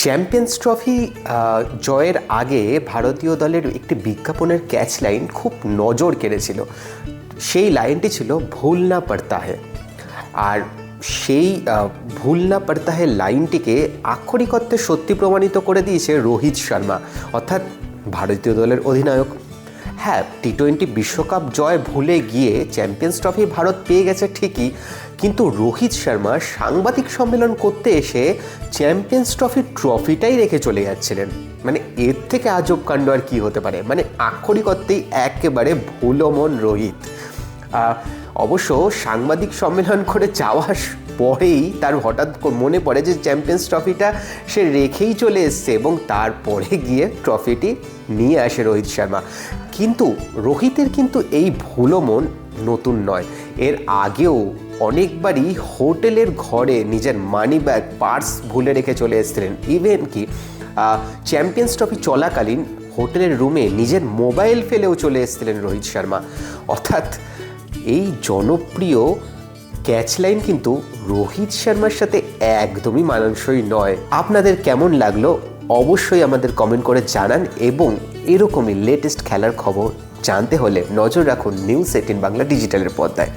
Champions trophy জয়ের আগে ভারতীয় দলের একটি বিজ্ঞাপনের ক্যাচ লাইন খুব নজর কেড়েছিল। সেই লাইনটি ছিল ভুল না পড়তা হে। আর সেই ভুল না পড়তা হে লাইনটিকে আক্ষরিক অর্থে সত্যি প্রমাণিত করে দিয়েছে রোহিত শর্মা, অর্থাৎ ভারতীয় দলের অধিনায়ক। হ্যাঁ, টি-20 বিশ্বকাপ জয় ভুলে গিয়ে চ্যাম্পিয়ন্স ট্রফি ভারত পেয়ে গেছে ঠিকই, কিন্তু রোহিত শর্মা সাংবাদিক সম্মেলন করতে এসে চ্যাম্পিয়ন্স ট্রফিটাই রেখে চলে যাচ্ছিলেন। মানে এর থেকে আজব কাণ্ড আর কী হতে পারে। মানে আক্ষরিক অর্থেই একেবারে ভুলো মন রোহিত। অবশ্য সাংবাদিক সম্মেলন করে যাওয়ার পরেই তার হঠাৎ মনে পড়ে যে চ্যাম্পিয়ন্স ট্রফিটা সে রেখেই চলে এসছে, এবং তারপরে গিয়ে ট্রফিটি নিয়ে আসে রোহিত শর্মা। কিন্তু রোহিতের কিন্তু এই ভুলো মন নতুন নয়। এর আগেও অনেকবারই হোটেলের ঘরে নিজের মানি ব্যাগ, পার্স ভুলে রেখে চলে এসেছিলেন। ইভেন কি চ্যাম্পিয়ন্স ট্রফি চলাকালীন হোটেলের রুমে নিজের মোবাইল ফেলেও চলে এসেছিলেন রোহিত শর্মা। অর্থাৎ এই জনপ্রিয় ক্যাচ লাইন কিন্তু রোহিত শর্মার সাথে একদমই মানানসই নয়। আপনাদের কেমন লাগলো অবশ্যই আমাদের কমেন্ট করে জানান, এবং এরকমই লেটেস্ট খেলার খবর জানতে হলে নজর রাখুন নিউজ 18 বাংলা ডিজিটালের পর্দায়।